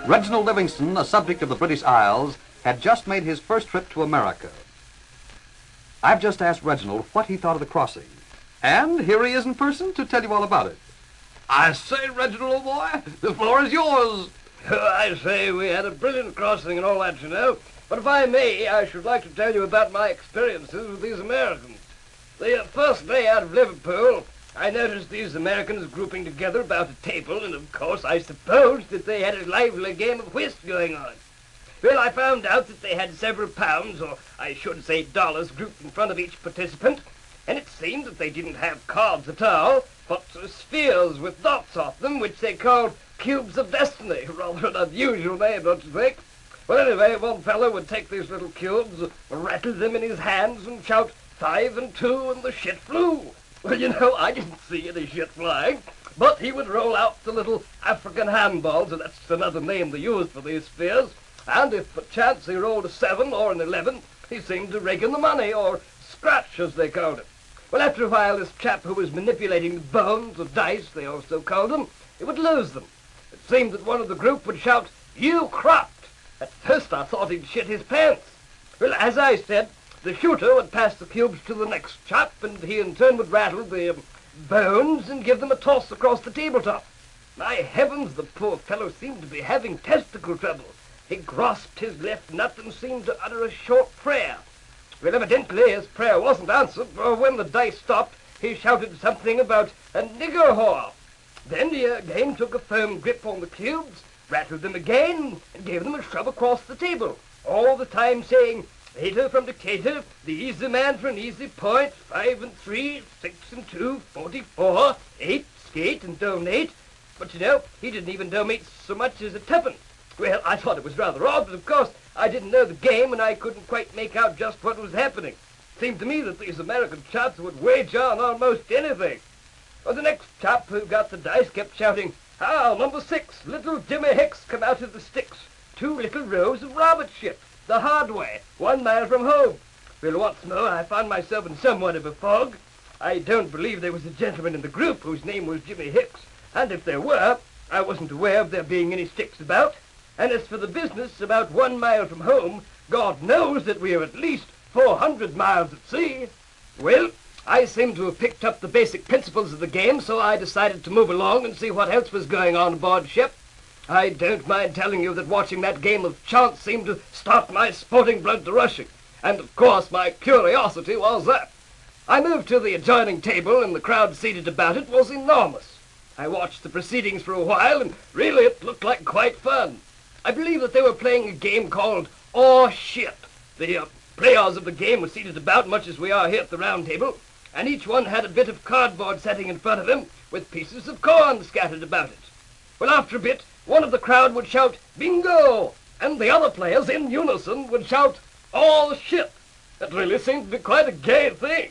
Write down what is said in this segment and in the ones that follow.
Reginald Livingston, a subject of the British Isles, had just made his first trip to America. I've just asked Reginald what he thought of the crossing. And here he is in person to tell you all about it. I say, Reginald, old boy, the floor is yours. I say, we had a brilliant crossing and all that, you know. But if I may, I should like to tell you about my experiences with these Americans. The first day out of Liverpool, I noticed these Americans grouping together about a table, and of course I supposed that they had a lively game of whist going on. Well, I found out that they had several pounds, or I should say dollars, grouped in front of each participant, and it seemed that they didn't have cards at all, but spheres with dots off them, which they called cubes of destiny. Rather an unusual name, don't you think? Well, anyway, one fellow would take these little cubes, rattle them in his hands, and shout 5 and 2, and the shit flew. Well, you know, I didn't see any shit flying, but he would roll out the little African handballs, and that's another name they used for these spheres, and if perchance he rolled a 7 or an 11, he seemed to rake in the money, or scratch, as they called it. Well, after a while, this chap who was manipulating the bones, or dice, they also called them, he would lose them. It seemed that one of the group would shout, "You cropped!" At first I thought he'd shit his pants. Well, as I said, the shooter would pass the cubes to the next chap, and he in turn would rattle the bones and give them a toss across the tabletop. My heavens, the poor fellow seemed to be having testicle trouble. He grasped his left nut and seemed to utter a short prayer. Well, evidently his prayer wasn't answered, for when the dice stopped, he shouted something about a nigger whore. Then he again took a firm grip on the cubes, rattled them again, and gave them a shove across the table, all the time saying, "Hater from Decatur, the easy man for an easy point, 5 and 3, 6 and 2, 44, 8, skate and donate." But you know, he didn't even donate so much as a tuppence. Well, I thought it was rather odd, but of course I didn't know the game and I couldn't quite make out just what was happening. It seemed to me that these American chaps would wager on almost anything. Well, the next chap who got the dice kept shouting, "Number 6, little Jimmy Hicks come out of the sticks. 2 little rows of Robert ship, the hard way, 1 mile from home." Well, once more I found myself in somewhat of a fog. I don't believe there was a gentleman in the group whose name was Jimmy Hicks, and if there were, I wasn't aware of there being any sticks about. And as for the business about 1 mile from home, God knows that we are at least 400 miles at sea. Well, I seem to have picked up the basic principles of the game, so I decided to move along and see what else was going on aboard ship. I don't mind telling you that watching that game of chance seemed to start my sporting blood to rushing. And of course my curiosity was that. I moved to the adjoining table, and the crowd seated about it was enormous. I watched the proceedings for a while, and really it looked like quite fun. I believe that they were playing a game called "Or Shit." The players of the game were seated about much as we are here at the round table, and each one had a bit of cardboard setting in front of him with pieces of corn scattered about it. Well, after a bit, one of the crowd would shout, "Bingo!" and the other players in unison would shout, "All shit!" It really seemed to be quite a gay thing.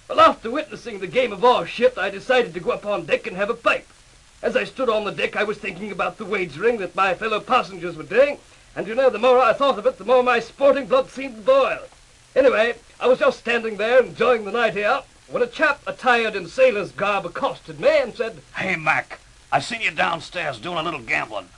Well, after witnessing the game of "All shit," I decided to go up on deck and have a pipe. As I stood on the deck, I was thinking about the wagering that my fellow passengers were doing, and you know, the more I thought of it, the more my sporting blood seemed to boil. Anyway, I was just standing there enjoying the night air, when a chap attired in sailor's garb accosted me and said, "Hey, Mac, I seen you downstairs doing a little gambling.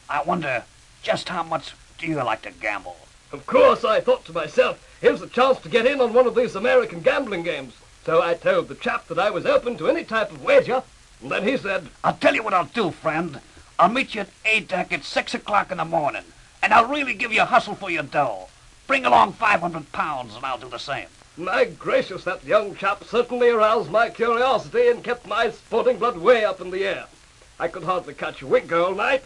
I wonder, just how much do you like to gamble?" Of course, I thought to myself, here's a chance to get in on one of these American gambling games. So I told the chap that I was open to any type of wager, and then he said, "I'll tell you what I'll do, friend. I'll meet you at A-Deck at 6 o'clock in the morning, and I'll really give you a hustle for your dough. Bring along 500 pounds, and I'll do the same." My gracious, that young chap certainly aroused my curiosity and kept my sporting blood way up in the air. I could hardly catch a wink all night.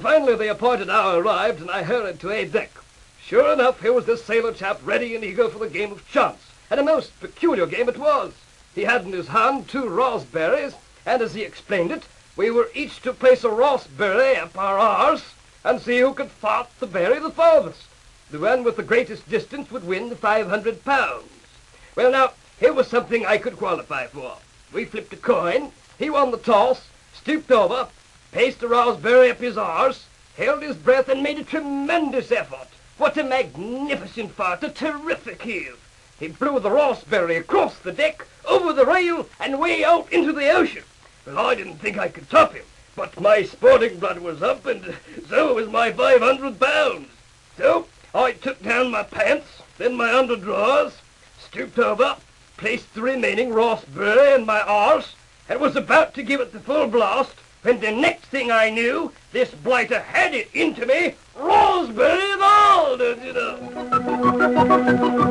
Finally, the appointed hour arrived, and I hurried to A-Deck. Sure enough, here was this sailor chap ready and eager for the game of chance, and a most peculiar game it was. He had in his hand 2 raspberries, and as he explained it, we were each to place a raspberry up our arse and see who could fart the berry the farthest. The one with the greatest distance would win the 500 pounds. Well, now, here was something I could qualify for. We flipped a coin, he won the toss, stooped over, placed a raspberry up his arse, held his breath, and made a tremendous effort. What a magnificent fart, a terrific heave. He blew the raspberry across the deck, over the rail, and way out into the ocean. Well, I didn't think I could top him, but my sporting blood was up, and so was my £500. So I took down my pants, then my underdrawers, stooped over, placed the remaining raspberry in my arse, and was about to give it the full blast, when the next thing I knew, this blighter had it into me, raspberry and all, don't you know?